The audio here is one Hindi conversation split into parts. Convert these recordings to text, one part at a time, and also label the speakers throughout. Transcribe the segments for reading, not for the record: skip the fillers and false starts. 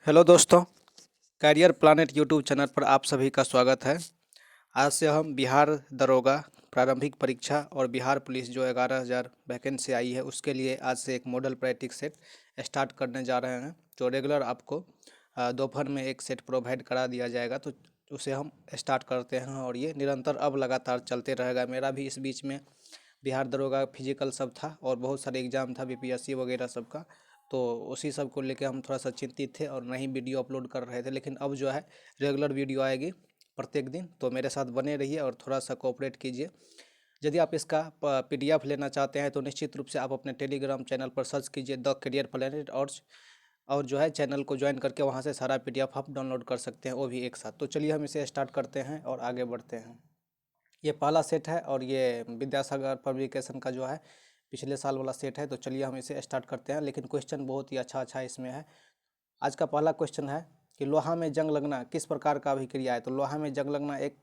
Speaker 1: हेलो दोस्तों, करियर प्लानेट यूट्यूब चैनल पर आप सभी का स्वागत है। आज से हम बिहार दरोगा प्रारंभिक परीक्षा और बिहार पुलिस जो 11,000 वैकेंसी आई है उसके लिए आज से एक मॉडल प्रैक्टिस सेट स्टार्ट करने जा रहे हैं। जो रेगुलर आपको दोपहर में एक सेट प्रोवाइड करा दिया जाएगा, तो उसे हम स्टार्ट करते हैं और ये निरंतर अब लगातार चलते रहेगा। मेरा भी इस बीच में बिहार दरोगा फिजिकल सब था और बहुत सारे एग्ज़ाम था बीपीएससी वगैरह सब का, तो उसी सब को लेके हम थोड़ा सा चिंतित थे और नहीं वीडियो अपलोड कर रहे थे। लेकिन अब जो है रेगुलर वीडियो आएगी प्रत्येक दिन, तो मेरे साथ बने रहिए और थोड़ा सा कोऑपरेट कीजिए। यदि आप इसका पीडीएफ लेना चाहते हैं तो निश्चित रूप से आप अपने टेलीग्राम चैनल पर सर्च कीजिए द करियर प्लानेट, और जो है चैनल को ज्वाइन करके वहाँ से सारा पीडीएफ आप डाउनलोड कर सकते हैं, वो भी एक साथ। तो चलिए हम इसे स्टार्ट करते हैं और आगे बढ़ते हैं। ये पहला सेट है और ये विद्यासागर पब्लिकेशन का जो है पिछले साल वाला सेट है। तो चलिए हम इसे स्टार्ट करते हैं, लेकिन क्वेश्चन बहुत ही अच्छा इसमें है। आज का पहला क्वेश्चन है कि लोहा में जंग लगना किस प्रकार का अभिक्रिया है। तो लोहा में जंग लगना एक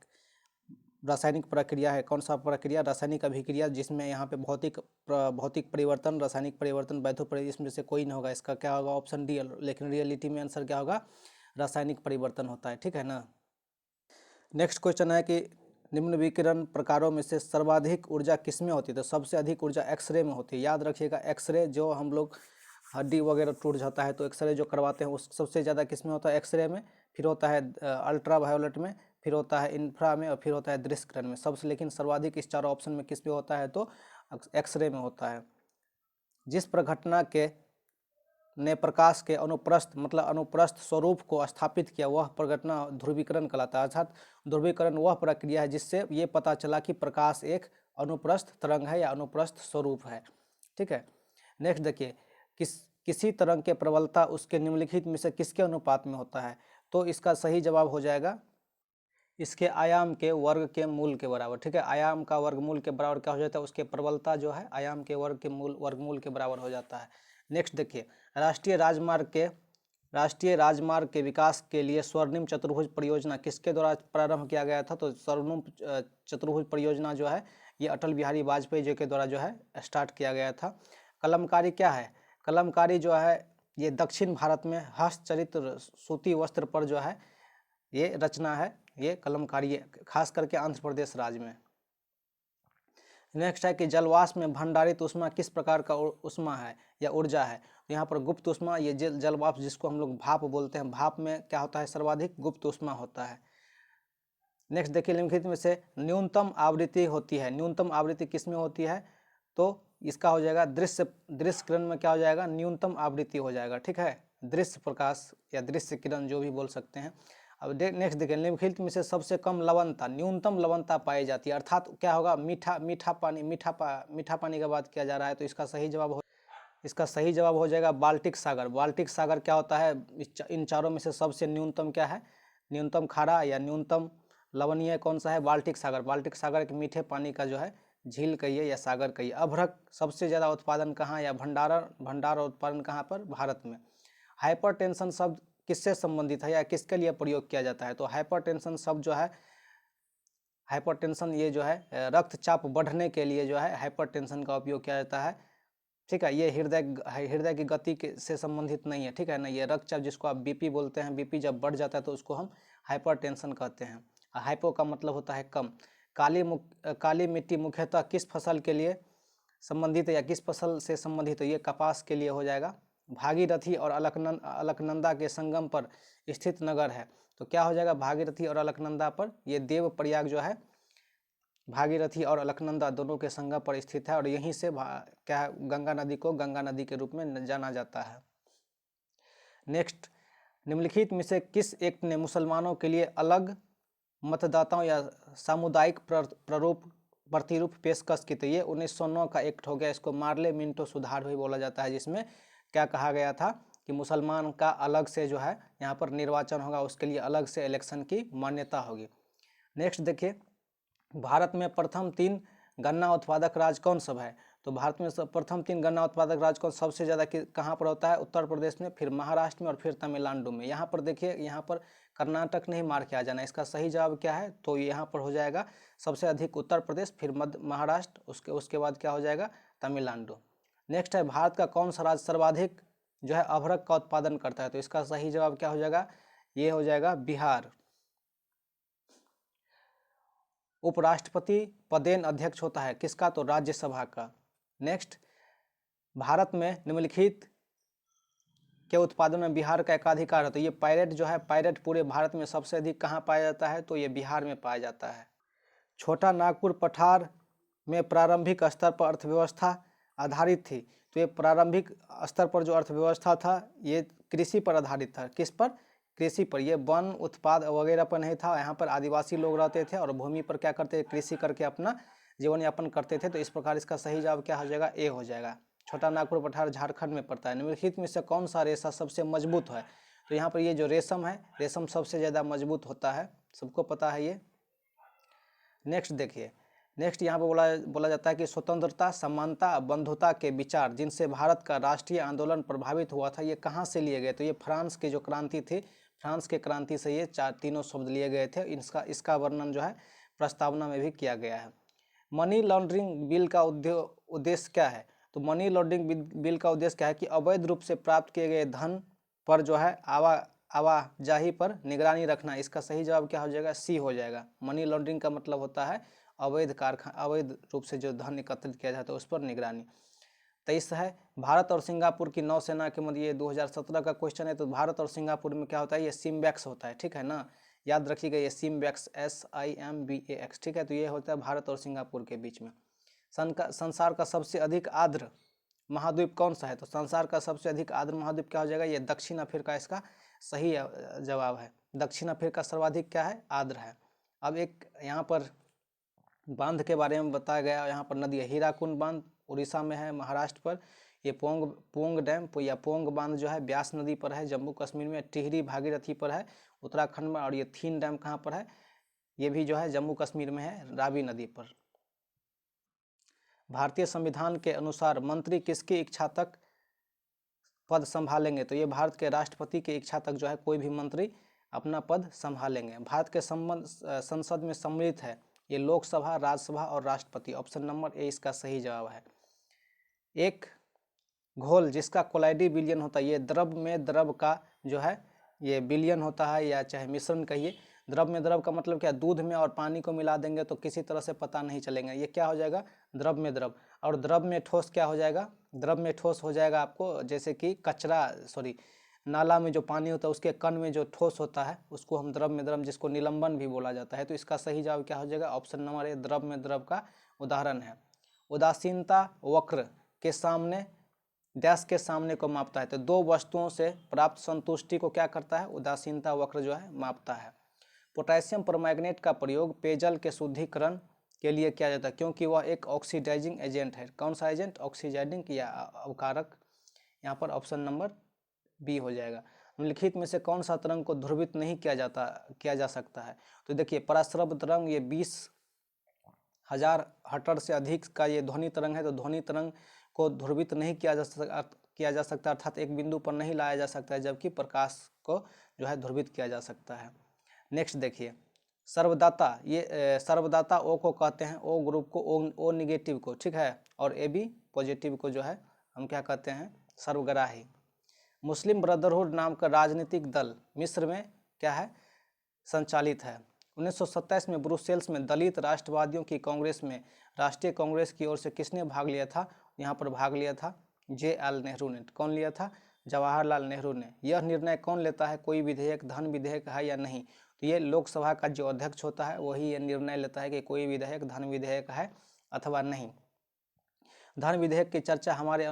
Speaker 1: रासायनिक प्रक्रिया है। कौन सा प्रक्रिया? रासायनिक अभिक्रिया, जिसमें यहाँ पे भौतिक परिवर्तन, रासायनिक परिवर्तन, वैधो परिवर्तन, इसमें से कोई नहीं होगा। इसका क्या होगा? Option D. लेकिन रियलिटी में आंसर क्या होगा? रासायनिक परिवर्तन होता है, ठीक है ना। नेक्स्ट क्वेश्चन है कि निम्न विकिरण प्रकारों में से सर्वाधिक ऊर्जा किसमें होती है। तो सबसे अधिक ऊर्जा एक्सरे में होती है। याद रखिएगा, एक्सरे जो हम लोग हड्डी वगैरह टूट जाता है तो एक्सरे जो करवाते हैं उस सबसे ज़्यादा किस में होता है? एक्सरे में। फिर होता है अल्ट्रा वायोलेट में, फिर होता है इंफ्रा में, और फिर होता है दृश्यकिरण में। सबसे लेकिन सर्वाधिक इस चारों ऑप्शन में किस में होता है? तो एक्सरे में होता है। जिस प्रघटना के ने प्रकाश के अनुप्रस्थ मतलब अनुप्रस्थ स्वरूप को स्थापित किया, वह प्रघटना ध्रुवीकरण कहलाता है। अर्थात ध्रुवीकरण वह प्रक्रिया है जिससे ये पता चला कि प्रकाश एक अनुप्रस्थ तरंग है या अनुप्रस्थ स्वरूप है, ठीक है। नेक्स्ट देखिए, किसी तरंग के प्रबलता उसके निम्नलिखित में से किसके अनुपात में होता है। तो इसका सही जवाब हो जाएगा इसके आयाम के वर्ग के मूल के बराबर, ठीक है। आयाम का वर्गमूल के बराबर क्या हो जाता है? उसके प्रबलता जो है आयाम के वर्गमूल के बराबर हो जाता है। नेक्स्ट देखिए, राष्ट्रीय राजमार्ग के विकास के लिए स्वर्णिम चतुर्भुज परियोजना किसके द्वारा प्रारंभ किया गया था। तो स्वर्णिम चतुर्भुज परियोजना जो है ये अटल बिहारी वाजपेयी जी के द्वारा जो है स्टार्ट किया गया था। कलमकारी क्या है? कलमकारी जो है ये दक्षिण भारत में हस्तचलित सूती वस्त्र पर जो है ये रचना है, ये कलमकारी है, खास करके आंध्र प्रदेश राज्य में। नेक्स्ट है कि जलवाष्प में भंडारित ऊष्मा किस प्रकार का ऊष्मा है या ऊर्जा है। तो यहाँ पर गुप्त ऊष्मा, ये जलवाष्प जिसको हम लोग भाप बोलते हैं, भाप में क्या होता है? सर्वाधिक गुप्त ऊष्मा होता है। नेक्स्ट देखिए, निम्नलिखित में से न्यूनतम आवृत्ति होती है, न्यूनतम आवृत्ति किस में होती है? तो इसका हो जाएगा दृश्य किरण में क्या हो जाएगा? न्यूनतम आवृत्ति हो जाएगा, ठीक है। दृश्य प्रकाश या दृश्य किरण जो भी बोल सकते हैं। अब नेक्स्ट देखिए, निम्नलिखित में से सबसे कम लवणता, न्यूनतम लवणता पाई जाती है, अर्थात क्या होगा? मीठा पानी का बात किया जा रहा है। तो इसका सही जवाब हो जाएगा बाल्टिक सागर। बाल्टिक सागर क्या होता है? इन चारों में से सबसे न्यूनतम क्या है? न्यूनतम खारा या न्यूनतम लवणीय कौन सा है? बाल्टिक सागर। बाल्टिक सागर के मीठे पानी का जो है झील कहिए या सागर कहिए। अभ्रक सबसे ज़्यादा उत्पादन कहाँ या भंडार उत्पादन कहाँ पर? भारत में। हाइपरटेंशन शब्द किससे संबंधित है या किसके लिए प्रयोग किया जाता है? तो हाइपरटेंशन शब्द जो है, हाइपरटेंशन ये जो है रक्तचाप बढ़ने के लिए जो है हाइपरटेंशन का उपयोग किया जाता है, ठीक है। ये हृदय की गति से संबंधित नहीं है, ठीक है ना। ये रक्तचाप जिसको आप बीपी बोलते हैं, बीपी जब बढ़ जाता है तो उसको हम हाइपरटेंशन कहते हैं। हाइपो का मतलब होता है कम। काली मिट्टी मुख्यतः किस फसल के लिए संबंधित है या किस फसल से संबंधित है? ये कपास के लिए हो जाएगा। भागीरथी और अलकनंदा के संगम पर स्थित नगर है। तो क्या हो जाएगा? भागीरथी और अलकनंदा पर, ये देव प्रयाग जो है भागीरथी और अलकनंदा दोनों के संगम पर स्थित है, और यहीं से क्या गंगा नदी को गंगा नदी के रूप में जाना जाता है। नेक्स्ट, निम्नलिखित में से किस एक्ट ने मुसलमानों के लिए अलग मतदाताओं या सामुदायिक प्रतिरूप पेशकश की? तो ये 1909 का एक्ट हो गया। इसको मार्ले मिंटो सुधार भी बोला जाता है, जिसमें क्या कहा गया था कि मुसलमान का अलग से जो है यहाँ पर निर्वाचन होगा, उसके लिए अलग से इलेक्शन की मान्यता होगी। नेक्स्ट देखिए, भारत में प्रथम 3 गन्ना उत्पादक राज्य कौन सब है? तो भारत में प्रथम 3 गन्ना उत्पादक राज्य कौन सबसे ज़्यादा कहाँ पर होता है? उत्तर प्रदेश में, फिर महाराष्ट्र में, और फिर तमिलनाडु में। यहाँ पर देखिए, यहाँ पर कर्नाटक नहीं मार के आ जाना। इसका सही जवाब क्या है? तो यहाँ पर हो जाएगा सबसे अधिक उत्तर प्रदेश, फिर मध्य महाराष्ट्र, उसके बाद क्या हो जाएगा? तमिलनाडु। नेक्स्ट है, भारत का कौन सा राज्य सर्वाधिक जो है अभ्रक का उत्पादन करता है। तो इसका सही जवाब क्या हो जाएगा, ये हो जाएगा बिहार। उपराष्ट्रपति पदेन अध्यक्ष होता है किसका, तो राज्यसभा का। नेक्स्ट, भारत में निम्नलिखित के उत्पादन में बिहार का एकाधिकार है। तो ये पायरेट जो है, पायरेट पूरे भारत में सबसे अधिक कहाँ पाया जाता है, तो ये बिहार में पाया जाता है। छोटा नागपुर पठार में प्रारंभिक स्तर पर अर्थव्यवस्था आधारित थी। तो ये प्रारंभिक स्तर पर जो अर्थव्यवस्था था ये कृषि पर आधारित था। किस पर, कृषि पर। ये वन उत्पाद वगैरह पर नहीं था। यहाँ पर आदिवासी लोग रहते थे और भूमि पर क्या करते थे, कृषि करके अपना जीवन यापन करते थे। तो इस प्रकार इसका सही जवाब क्या हो जाएगा, ए हो जाएगा। छोटा नागपुर पठार झारखंड में पड़ता है। निम्नलिखित में से कौन सा रेशा सबसे मजबूत है। तो यहाँ पर ये जो रेशम है, रेशम सबसे ज़्यादा मजबूत होता है, सबको पता है ये। नेक्स्ट देखिए, नेक्स्ट यहाँ पर बोला जाता है कि स्वतंत्रता, समानता, बंधुता के विचार जिनसे भारत का राष्ट्रीय आंदोलन प्रभावित हुआ था, ये कहाँ से लिए गए। तो ये फ्रांस की जो क्रांति थी, फ्रांस के क्रांति से ये तीनों शब्द लिए गए थे। इसका वर्णन जो है प्रस्तावना में भी किया गया है। मनी लॉन्ड्रिंग बिल का उद्देश्य क्या है। तो मनी लॉन्ड्रिंग बिल का उद्देश्य क्या है कि अवैध रूप से प्राप्त किए गए धन पर जो है आवाजाही पर निगरानी रखना। इसका सही जवाब क्या हो जाएगा, सी हो जाएगा। मनी लॉन्ड्रिंग का मतलब होता है अवैध रूप से जो धन एकत्रित किया जाता है उस पर निगरानी। 23 है, भारत और सिंगापुर की नौसेना के मध्य, ये 2017 का क्वेश्चन है। तो भारत और सिंगापुर में क्या होता है, ये सिम्बैक्स होता है, ठीक है ना, याद रखिएगा ये सिम्बैक्स, SIMBAX, ठीक है। तो ये होता है भारत और सिंगापुर के बीच में। संसार का सबसे अधिक आर्द्र महाद्वीप कौन सा है। तो संसार का सबसे अधिक आर्द्र महाद्वीप क्या हो जाएगा, ये दक्षिण अफ्रीका इसका सही जवाब है। दक्षिण अफ्रीका सर्वाधिक क्या है, आर्द्र है। अब एक यहाँ पर बांध के बारे में बताया गया। यहाँ पर नदी है हीराकुंड बांध, उड़ीसा में है, महाराष्ट्र पर। ये पोंग डैम या पोंग बांध जो है ब्यास नदी पर है, जम्मू कश्मीर में। टिहरी भागीरथी पर है उत्तराखंड में। और ये थीन डैम कहाँ पर है, ये भी जो है जम्मू कश्मीर में है, रावी नदी पर। भारतीय संविधान के अनुसार मंत्री किसकी इच्छा तक पद संभालेंगे। तो ये भारत के राष्ट्रपति की इच्छा तक जो है कोई भी मंत्री अपना पद संभालेंगे। भारत के संसद में सम्मिलित है ये लोकसभा, राज्यसभा और राष्ट्रपति। ऑप्शन नंबर ए इसका सही जवाब है। एक घोल जिसका कोलाइडी विलयन होता है, ये द्रव में द्रव का जो है ये विलयन होता है, या चाहे मिश्रण कहिए। द्रव में द्रव का मतलब क्या, दूध में और पानी को मिला देंगे तो किसी तरह से पता नहीं चलेगा, ये क्या हो जाएगा, द्रव में द्रव। और द्रव में ठोस क्या हो जाएगा, द्रव में ठोस हो जाएगा आपको जैसे कि नाला में जो पानी होता है उसके कण में जो ठोस होता है उसको हम द्रव में द्रव, जिसको निलंबन भी बोला जाता है। तो इसका सही जवाब क्या हो जाएगा, ऑप्शन नंबर ए द्रव में द्रव का उदाहरण है। उदासीनता वक्र के सामने डैश के सामने को मापता है। तो दो वस्तुओं से प्राप्त संतुष्टि को क्या करता है, उदासीनता वक्र जो है मापता है। पोटेशियम परमैंगनेट का प्रयोग पेयजल के शुद्धिकरण के लिए किया जाता है क्योंकि वह एक ऑक्सीडाइजिंग एजेंट है। कौन सा एजेंट, ऑक्सीडाइजिंग या अवकारक। यहाँ पर ऑप्शन नंबर बी हो जाएगा। निम्नलिखित में से कौन सा तरंग को ध्रुवित नहीं किया जा सकता है। तो देखिए पराश्रव तरंग, ये 20,000 हर्ट्ज से अधिक का ये ध्वनि तरंग है। तो ध्वनि तरंग को ध्रुवित नहीं किया जा सकता अर्थात एक बिंदु पर नहीं लाया जा सकता है, जबकि प्रकाश को जो है ध्रुवित किया जा सकता है। नेक्स्ट देखिए सर्वदाता, ये सर्वदाता ओ को कहते हैं, ओ ग्रुप को, ओ निगेटिव को, ठीक है, और AB पॉजिटिव को जो है हम क्या कहते हैं, सर्वग्राही। मुस्लिम ब्रदरहुड नाम का राजनीतिक दल मिस्र में क्या है, संचालित है। 1927 में ब्रुसेल्स में दलित राष्ट्रवादियों की कांग्रेस में राष्ट्रीय कांग्रेस की ओर से किसने भाग लिया था। यहाँ पर भाग लिया था JL नेहरू ने। कौन लिया था, जवाहरलाल नेहरू ने। यह निर्णय कौन लेता है, कोई विधेयक धन विधेयक है या नहीं। तो ये लोकसभा का जो अध्यक्ष होता है वही ये निर्णय लेता है कि कोई विधेयक धन विधेयक है अथवा नहीं। धन विधेयक की चर्चा हमारे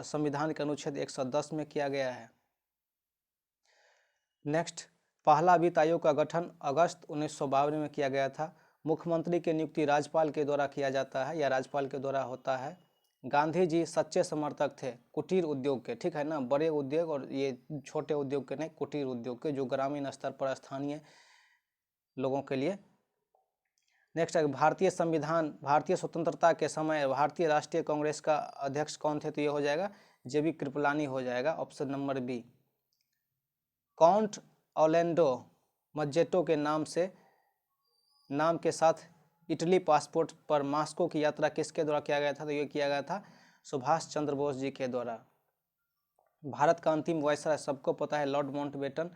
Speaker 1: संविधान के अनुच्छेद 110 में किया गया है। नेक्स्ट, पहला वित्त आयोग का गठन अगस्त 1952 में किया गया था। मुख्यमंत्री की नियुक्ति राज्यपाल के द्वारा किया जाता है या राज्यपाल के द्वारा होता है। गांधी जी सच्चे समर्थक थे कुटीर उद्योग के, ठीक है ना, बड़े उद्योग और ये छोटे उद्योग के नहीं, कुटीर उद्योग के, जो ग्रामीण स्तर पर स्थानीय लोगों के लिए। नेक्स्ट है भारतीय स्वतंत्रता के समय भारतीय राष्ट्रीय कांग्रेस का अध्यक्ष कौन थे। तो ये हो जाएगा JB कृपलानी हो जाएगा, option number B. Count Orlando Mazzotta के नाम के साथ इटली पासपोर्ट पर मॉस्को की यात्रा किसके द्वारा किया गया था। तो ये किया गया था सुभाष चंद्र बोस जी के द्वारा। भारत का अंतिम वायसराय सबको पता है लॉर्ड माउंटबेटन।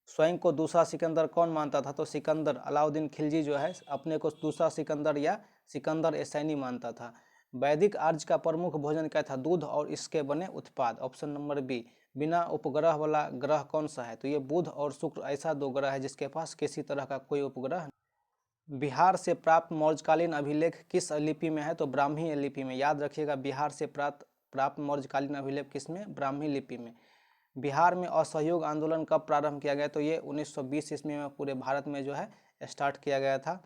Speaker 1: स्वयं को दूसरा सिकंदर कौन मानता था? तो सिकंदर अलाउद्दीन खिलजी जो है अपने को दूसरा सिकंदर या सिकंदर एसैनी मानता था। वैदिक आर्य का प्रमुख भोजन क्या था? दूध और इसके बने उत्पाद। Option number B. बिना उपग्रह वाला ग्रह कौन सा है? तो ये बुध और शुक्र ऐसा दो ग्रह है जिसके पास किसी तरह का कोई उपग्रह। बिहार से प्राप्त मौर्यकालीन अभिलेख किस लिपि में है? तो ब्राह्मी लिपि में। याद रखिएगा, बिहार से प्राप्त मौर्यकालीन अभिलेख किस में? ब्राह्मी लिपि में। बिहार में असहयोग आंदोलन कब प्रारंभ किया गया? तो ये 1920 ईस्वी में पूरे भारत में जो है स्टार्ट किया गया था।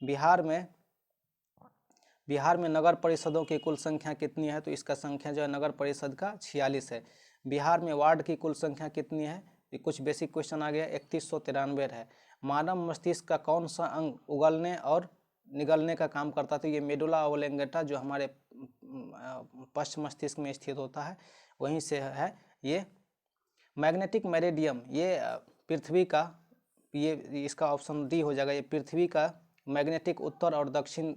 Speaker 1: बिहार में नगर परिषदों की कुल संख्या कितनी है? तो इसका संख्या जो है नगर परिषद का 46 है। बिहार में वार्ड की कुल संख्या कितनी है? ये कुछ बेसिक क्वेश्चन आ गया। 3193 है। मानव मस्तिष्क का कौन सा अंग उगलने और निगलने का काम करता? तो ये मेडुला ओब्लोंगेटा जो हमारे पश्च मस्तिष्क में स्थित होता है वहीं से है ये। मैग्नेटिक मेरिडियम ये पृथ्वी का, ये इसका ऑप्शन डी हो जाएगा। ये पृथ्वी का मैग्नेटिक उत्तर और दक्षिण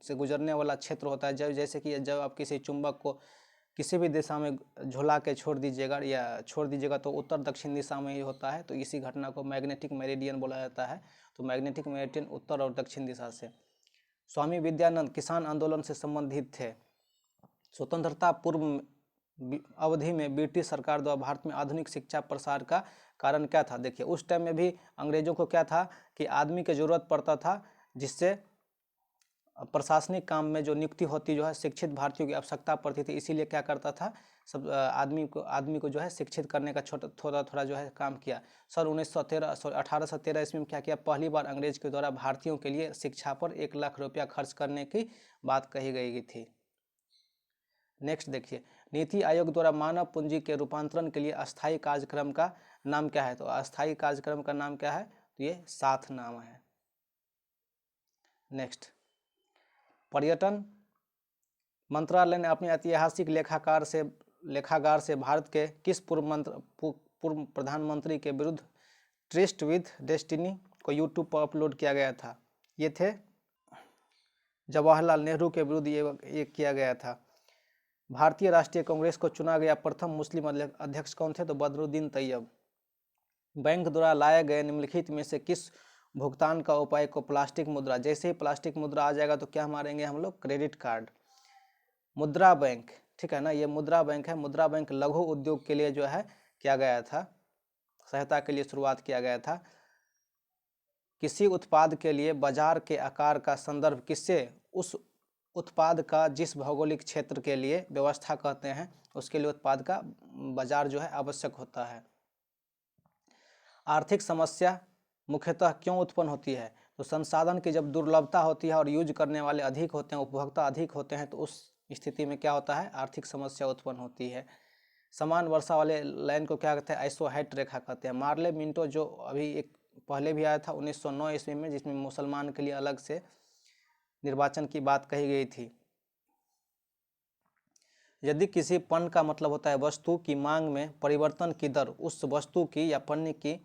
Speaker 1: से गुजरने वाला क्षेत्र होता है। जब जैसे कि जब आप किसी चुंबक को किसी भी दिशा में झुला के छोड़ दीजिएगा तो उत्तर दक्षिण दिशा में ही होता है। तो इसी घटना को मैग्नेटिक मेरिडियन बोला जाता है। तो मैग्नेटिक मेरिडियन उत्तर और दक्षिण दिशा से। स्वामी विद्यानंद किसान आंदोलन से संबंधित थे। स्वतंत्रता पूर्व अवधि में ब्रिटिश सरकार द्वारा भारत में आधुनिक शिक्षा प्रसार का कारण क्या था? देखिए, उस टाइम में भी अंग्रेजों को क्या था कि आदमी की जरूरत पड़ता था, जिससे प्रशासनिक काम में जो नियुक्ति होती जो है शिक्षित भारतीयों की आवश्यकता पड़ती थी। इसीलिए क्या करता था, सब आदमी को जो है शिक्षित करने का थोड़ा जो है काम किया। सन 1813 ईस्वी में क्या किया? पहली बार अंग्रेज के द्वारा भारतीयों के लिए शिक्षा पर 1 लाख रुपया खर्च करने की बात कही गई थी। नेक्स्ट देखिए, नीति आयोग द्वारा मानव पूंजी के रूपांतरण के लिए अस्थायी कार्यक्रम का नाम क्या है? तो अस्थायी कार्यक्रम का नाम क्या है? तो ये साथ नाम है। नेक्स्ट, पर्यटन मंत्रालय ने अपने ऐतिहासिक लेखागार से भारत के किस पूर्व प्रधानमंत्री के विरुद्ध ट्रिस्ट विद डेस्टिनी को यूट्यूब पर अपलोड किया गया था? ये थे जवाहरलाल नेहरू के विरुद्ध ये किया गया था। भारतीय राष्ट्रीय कांग्रेस को चुना गया प्रथम मुस्लिम अध्यक्ष कौन थे? तो बदरुद्दीन तैयब। बैंक द्वारा लाए गए निम्नलिखित में से किस भुगतान का उपाय को प्लास्टिक मुद्रा? जैसे ही प्लास्टिक मुद्रा आ जाएगा तो क्या मारेंगे हम लोग? Credit card. मुद्रा बैंक, ठीक है ना, ये मुद्रा बैंक है। मुद्रा बैंक लघु उद्योग के लिए जो है किया गया था, सहायता के लिए शुरुआत किया गया था। किसी उत्पाद के लिए बाजार के आकार का संदर्भ किससे? उस उत्पाद का जिस भौगोलिक क्षेत्र के लिए व्यवस्था कहते हैं उसके लिए उत्पाद का बाजार जो है आवश्यक होता है। आर्थिक समस्या मुख्यतः क्यों उत्पन्न होती है? तो संसाधन की जब दुर्लभता होती है और यूज करने वाले अधिक होते हैं, उपभोक्ता अधिक होते हैं, तो उस स्थिति में क्या होता है? आर्थिक समस्या उत्पन्न होती है। समान वर्षा वाले लाइन को क्या कहते हैं? आइसोहेट रेखा कहते हैं। मार्ले मिंटो जो अभी एक पहले भी आया था 1909 ईस्वी में, जिसमें मुसलमान के लिए अलग से निर्वाचन की बात कही गई थी। यदि किसी पण्य का मतलब होता है वस्तु की मांग में परिवर्तन की दर उस वस्तु की या पण्य की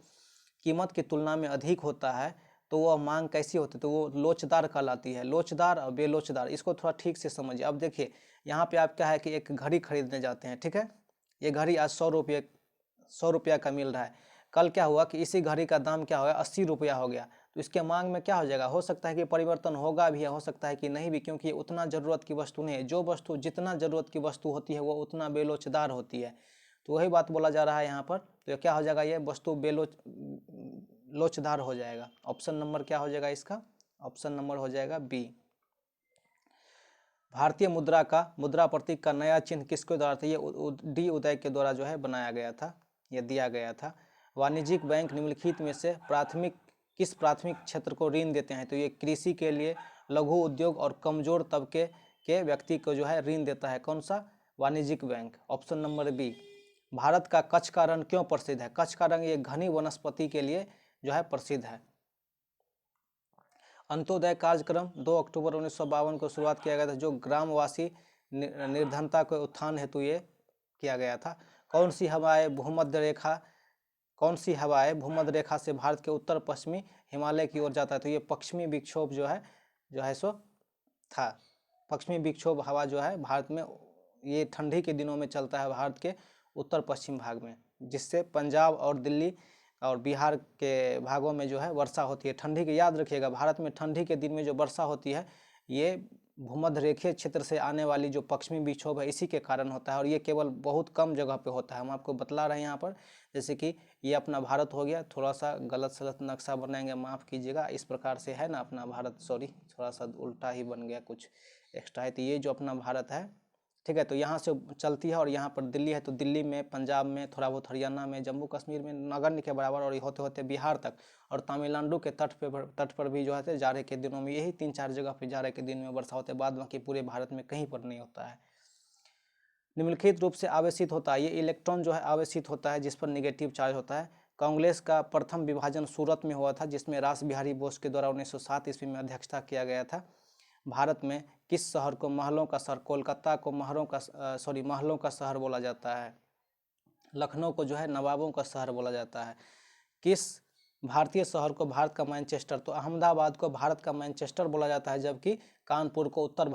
Speaker 1: कीमत की तुलना में अधिक होता है तो वह मांग कैसी होती है? तो वो लोचदार कहलाती है। लोचदार और बेलोचदार, इसको थोड़ा ठीक से समझिए। अब देखिए, यहाँ पे आप क्या है कि एक घड़ी खरीदने जाते हैं, ठीक है, ये घड़ी आज 100 रुपया का मिल रहा है। कल क्या हुआ कि इसी घड़ी का दाम क्या हो गया? 80 रुपया हो गया। तो इसके मांग में क्या हो जाएगा? हो सकता है कि परिवर्तन होगा भी, हो सकता है कि नहीं भी, क्योंकि ये उतना ज़रूरत की वस्तु नहीं है। जो वस्तु जितना ज़रूरत की वस्तु होती है वो उतना बेलोचदार होती है। तो वही बात बोला जा रहा है यहाँ पर। तो क्या हो जाएगा? ये वस्तु लोचदार हो जाएगा। ऑप्शन नंबर क्या हो जाएगा इसका? ऑप्शन नंबर हो जाएगा बी। भारतीय मुद्रा प्रतीक का नया चिन्ह किसके द्वारा था? ये डी उदय के द्वारा जो है बनाया गया था, ये दिया गया था। वाणिज्यिक बैंक निम्नलिखित में से किस प्राथमिक क्षेत्र को ऋण देते हैं? तो ये कृषि के लिए, लघु उद्योग और कमजोर तबके के व्यक्ति को जो है ऋण देता है। कौन सा? वाणिज्यिक bank. Option number B. Bharat का कच्छ का रण क्यों प्रसिद्ध है? कच्छ का रण ये घनी वनस्पति के लिए जो है प्रसिद्ध है। अंत्योदय कार्यक्रम 2 अक्टूबर 1952 को शुरुआत किया गया था, जो ग्रामवासी निर्धनता के उत्थान हेतु ये किया गया था। कौन सी हवाएं भूमध्य रेखा से भारत के उत्तर पश्चिमी हिमालय की ओर जाता है? तो ये पश्चिमी विक्षोभ जो है सो था। पश्चिमी विक्षोभ हवा जो है भारत में ये ठंडी के दिनों में चलता है, भारत के उत्तर पश्चिम भाग में, जिससे पंजाब और दिल्ली और बिहार के भागों में जो है वर्षा होती है। ठंडी के, याद रखिएगा, भारत में ठंडी के दिन में जो वर्षा होती है ये भूमध्य रेखीय क्षेत्र से आने वाली जो पश्चिमी विक्षोभ है इसी के कारण होता है, और ये केवल बहुत कम जगह पे होता है। हम आपको बतला रहे हैं यहाँ पर, जैसे कि ये अपना भारत हो गया, थोड़ा सा गलत सलत नक्शा बनाएंगे, माफ़ कीजिएगा, इस प्रकार से है ना अपना भारत, सॉरी थोड़ा सा उल्टा ही बन गया, कुछ एक्स्ट्रा है। तो ये जो अपना भारत है, ठीक है, तो यहाँ से चलती है और यहाँ पर दिल्ली है, तो दिल्ली में, पंजाब में, थोड़ा बहुत हरियाणा में, जम्मू कश्मीर में नगण्य के बराबर, और होते होते बिहार तक, और तमिलनाडु के तट पर भी जो है जाड़े के दिनों में यही 3-4 जगह पर जाड़े के दिन में वर्षा होते, बाद बाकी पूरे भारत में कहीं पर नहीं होता है। निम्नलिखित रूप से आवेशित होता है, ये इलेक्ट्रॉन जो है आवेशित होता है जिस पर निगेटिव चार्ज होता है। कांग्रेस का प्रथम विभाजन सूरत में हुआ था, जिसमें रास बिहारी बोस के द्वारा 1907 ईस्वी में अध्यक्षता किया गया था। भारत में किस शहर को महलों का शहर, कोलकाता को महलों का शहर बोला जाता है। लखनऊ को जो है नवाबों का शहर बोला जाता है। किस भारतीय शहर को भारत का मैनचेस्टर, तो अहमदाबाद को भारत का मैनचेस्टर बोला जाता है, जबकि कानपुर को उत्तर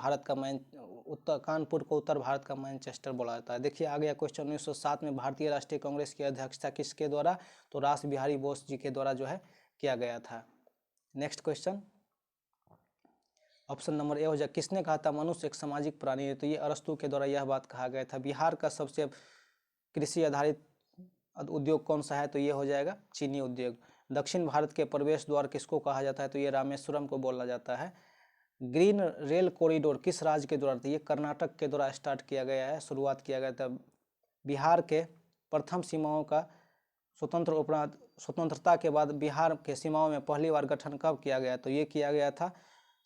Speaker 1: भारत का मैनचेस्टर बोला जाता है। देखिए आ गया क्वेश्चन, 1907 में भारतीय राष्ट्रीय कांग्रेस की अध्यक्षता किसके द्वारा, तो रास बिहारी बोस जी के द्वारा जो है किया गया था। Next question, option number A हो जाए, किसने कहा था मनुष्य एक सामाजिक प्राणी है, तो ये अरस्तु के द्वारा यह बात कहा गया था। बिहार का सबसे कृषि आधारित उद्योग कौन सा है, तो ये हो जाएगा चीनी उद्योग। दक्षिण भारत के प्रवेश द्वार किसको कहा जाता है, तो ये रामेश्वरम को बोला जाता है। ग्रीन रेल कॉरिडोर किस राज्य के द्वारा, ये कर्नाटक के द्वारा स्टार्ट किया गया है, शुरुआत किया गया था। बिहार के प्रथम सीमाओं का स्वतंत्रता के बाद बिहार के सीमाओं में पहली बार गठन कब किया गया, तो ये किया गया था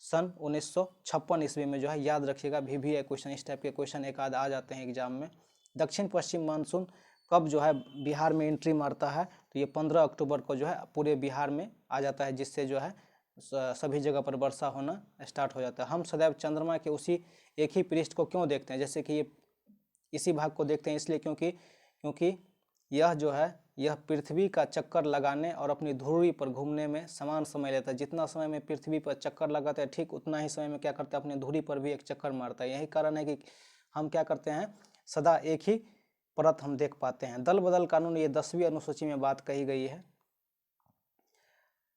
Speaker 1: सन 1956 ईस्वी में, जो है याद रखिएगा। भी क्वेश्चन, इस टाइप के क्वेश्चन एक आध आ जाते हैं एग्जाम में। दक्षिण पश्चिम मानसून कब जो है बिहार में एंट्री मारता है, तो ये 15 अक्टूबर को जो है पूरे बिहार में आ जाता है, जिससे जो है सभी जगह पर वर्षा होना स्टार्ट हो जाता है। हम सदैव चंद्रमा के उसी एक ही पृष्ठ को क्यों देखते हैं, जैसे कि ये इसी भाग को देखते हैं इसलिए क्योंकि यह जो है यह पृथ्वी का चक्कर लगाने और अपनी ध्रुवी पर घूमने में समान समय लेता है। जितना समय में पृथ्वी पर चक्कर लगाता है, ठीक उतना ही समय में क्या करता है, अपनी धुरी पर भी एक चक्कर मारता है। यही कारण है कि हम क्या करते हैं, सदा एक ही परत हम देख पाते हैं। दल बदल कानून, ये 10वीं अनुसूची में बात कही गई है।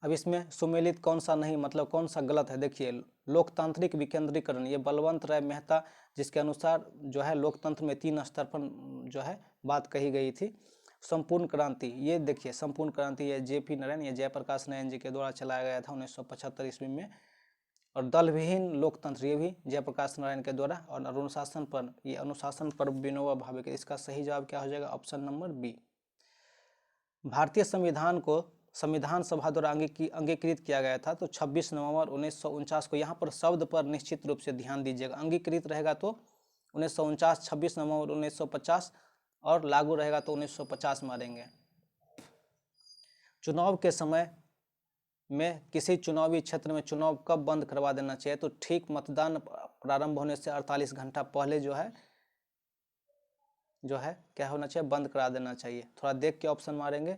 Speaker 1: अब इसमें सुमेलित कौन सा नहीं, मतलब कौन सा गलत है, देखिए लोकतांत्रिक विकेंद्रीकरण, ये बलवंत राय मेहता जिसके अनुसार जो है लोकतंत्र में 3 स्तर पर जो है बात कही गई थी। संपूर्ण क्रांति, ये देखिए संपूर्ण क्रांति, ये जेपी नारायण, ये जयप्रकाश नारायण जी के द्वारा चलाया गया था 1975 ईस्वी में। और दल विहीन लोकतंत्र, ये भी जयप्रकाश नारायण के द्वारा। और अनुशासन पर, ये अनुशासन पर विनोबा भावे के। इसका सही जवाब क्या हो जाएगा, ऑप्शन नंबर बी। भारतीय संविधान को संविधान सभा द्वारा अंगीकृत किया गया था, तो 26 नवंबर 1949 को। यहाँ पर शब्द पर निश्चित रूप से ध्यान दीजिएगा, अंगीकृत रहेगा तो 1949, 26 नवंबर 1950, और लागू रहेगा तो 1950 मारेंगे। चुनाव के समय में किसी चुनावी क्षेत्र में चुनाव कब बंद करवा देना चाहिए, तो ठीक मतदान प्रारंभ होने से 48 घंटा पहले जो है क्या होना चाहिए, बंद करा देना चाहिए। थोड़ा देख के ऑप्शन मारेंगे।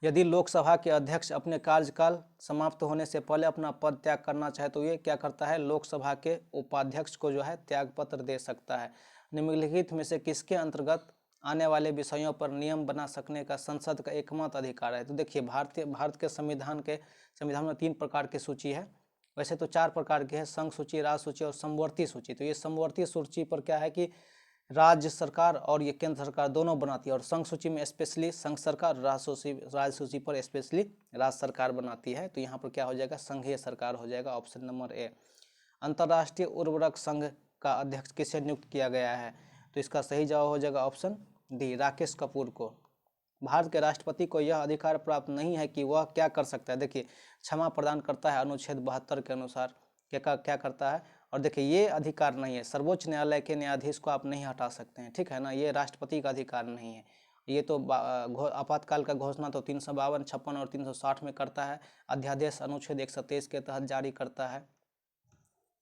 Speaker 1: यदि लोकसभा के अध्यक्ष अपने कार्यकाल समाप्त होने से पहले अपना पद त्याग करना चाहे, तो ये क्या करता है, लोकसभा के उपाध्यक्ष को जो है त्यागपत्र दे सकता है। निम्नलिखित में से किसके अंतर्गत आने वाले विषयों पर नियम बना सकने का संसद का एकमात्र अधिकार है, तो देखिए भारत के संविधान में 3 प्रकार की सूची है। वैसे तो 4 प्रकार की है, संघ सूची, राज सूची और समवर्ती सूची। तो ये समवर्ती सूची पर क्या है कि राज्य सरकार और ये केंद्र सरकार दोनों बनाती है, और संघ सूची में स्पेशली संघ सरकार, राज्य सूची पर स्पेशली राज्य सरकार बनाती है। तो यहाँ पर क्या हो जाएगा, संघीय सरकार हो जाएगा, ऑप्शन नंबर ए। अंतर्राष्ट्रीय उर्वरक संघ का अध्यक्ष किसे नियुक्त किया गया है, तो इसका सही जवाब हो जाएगा ऑप्शन डी, राकेश कपूर को। भारत के राष्ट्रपति को यह अधिकार प्राप्त नहीं है कि वह क्या कर सकता है, देखिए क्षमा प्रदान करता है अनुच्छेद 72 के अनुसार, क्या करता है। और देखिए ये अधिकार नहीं है, सर्वोच्च न्यायालय के न्यायाधीश को आप नहीं हटा सकते हैं, ठीक है ना, ये राष्ट्रपति का अधिकार नहीं है। ये तो आपातकाल का घोषणा तो 352, 56 और 360 में करता है। अध्यादेश अनुच्छेद 123 के तहत जारी करता है,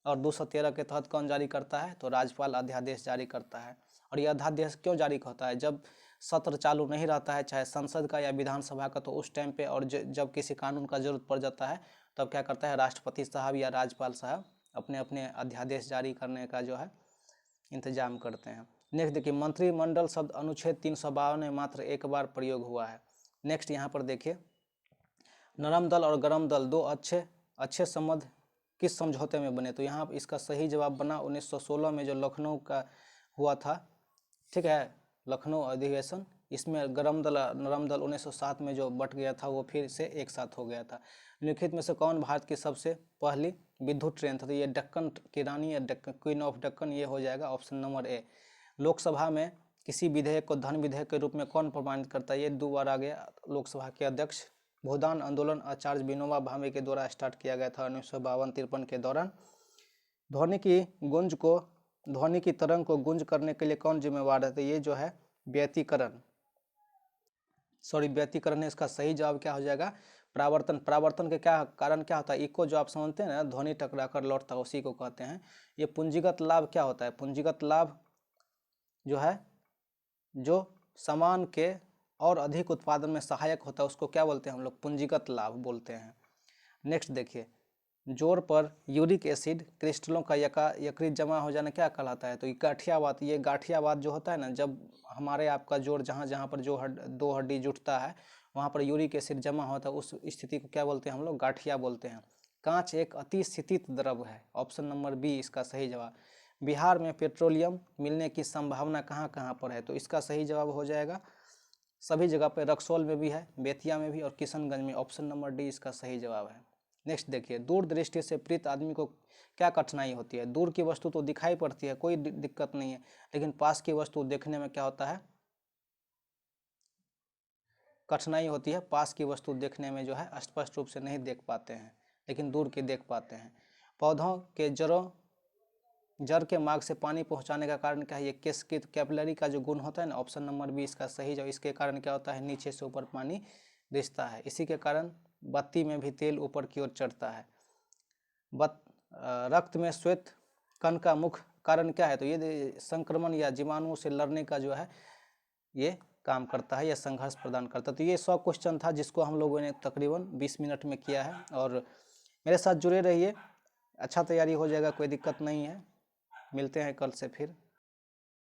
Speaker 1: और 213 के तहत कौन जारी करता है, तो राज्यपाल अध्यादेश जारी करता है। और ये अध्यादेश क्यों जारी होता है, जब सत्र चालू नहीं रहता है, चाहे संसद का या विधानसभा का, तो उस टाइम पे, और जब किसी कानून का जरूरत पड़ जाता है, तब क्या करता है राष्ट्रपति साहब या राज्यपाल साहब अपने अपने अध्यादेश जारी करने का जो है इंतजाम करते हैं। नेक्स्ट देखिए, मंत्रिमंडल शब्द अनुच्छेद 352 में मात्र एक बार प्रयोग हुआ है। नेक्स्ट यहाँ पर देखिए, नरम दल और गरम दल दो अच्छे संबंध किस समझौते में बने? तो यहाँ इसका सही जवाब बना 1916 में जो लखनऊ का हुआ था, ठीक है, लखनऊ अधिवेशन। इसमें गरम दल नरम दल 1907 में जो बट गया था वो फिर से एक साथ हो गया था। निम्नलिखित में से कौन भारत की सबसे पहली विद्युत ट्रेन था? तो ये दक्कन की रानी या दक्कन क्वीन ऑफ दक्कन, ये हो जाएगा ऑप्शन नंबर ए। लोकसभा में किसी विधेयक को धन विधेयक के रूप में कौन प्रमाणित करता है? ये 2 बार आ गया। लोकसभा के अध्यक्ष। भूदान आंदोलन आचार्य विनोबा भावे के द्वारा स्टार्ट किया गया था 1952-53 के दौरान। ध्वनि की तरंग को गूंज करने के लिए कौन जिम्मेवार है? तो ये जो है व्यतिकरण है। इसका सही जवाब क्या हो जाएगा? परावर्तन। परावर्तन के क्या कारण क्या होता है? इको जो आप समझते हैं ना, ध्वनि टकरा कर लौटता है, उसी को कहते हैं। ये पूंजीगत लाभ क्या होता है? पूंजीगत लाभ जो है, जो सामान के और अधिक उत्पादन में सहायक होता है, उसको क्या बोलते हैं हम लोग? पूंजीगत लाभ बोलते हैं। नेक्स्ट देखिए, जोड़ पर यूरिक एसिड क्रिस्टलों का यकृत जमा हो जाना क्या कहलाता है? तो ये गाठियावात। ये गाठियावात जो होता है ना, जब हमारे आपका जोड़ जहाँ पर जो दो हड्डी जुटता है वहाँ पर यूरिक एसिड जमा होता है, उस स्थिति को क्या बोलते हैं हम लोग? गाठिया बोलते हैं। कांच एक अति शीतित द्रव है। ऑप्शन नंबर बी इसका सही जवाब। बिहार में पेट्रोलियम मिलने की संभावना कहाँ कहाँ पर है? तो इसका सही जवाब हो जाएगा सभी जगह पर। रक्सौल में भी है, बेतिया में भी और किशनगंज में। ऑप्शन नंबर डी इसका सही जवाब है। नेक्स्ट देखिए, दूर दृष्टि से प्रीत आदमी को क्या कठिनाई होती है? दूर की वस्तु तो दिखाई पड़ती है, कोई दिक्कत नहीं है, लेकिन पास की वस्तु देखने में क्या होता है? कठिनाई होती है। पास की वस्तु देखने में जो है स्पष्ट रूप से नहीं देख पाते हैं, लेकिन दूर की देख पाते हैं। पौधों के जड़ के मार्ग से पानी पहुंचाने का कारण क्या है? ये कैपिलरी का जो गुण होता है ना, ऑप्शन नंबर बी इसका सही जवाब। इसके कारण क्या होता है? नीचे से ऊपर पानी रिसता है। इसी के कारण बत्ती में भी तेल ऊपर की ओर चढ़ता है। रक्त में श्वेत कण का मुख्य कारण क्या है? तो ये संक्रमण या जीवाणुओं से लड़ने का जो है ये काम करता है या संघर्ष प्रदान करता है। तो ये 100 क्वेश्चन था जिसको हम लोगों ने तकरीबन 20 मिनट में किया है, और मेरे साथ जुड़े रहिए, अच्छा तैयारी हो जाएगा, कोई दिक्कत नहीं है। मिलते हैं कल से फिर।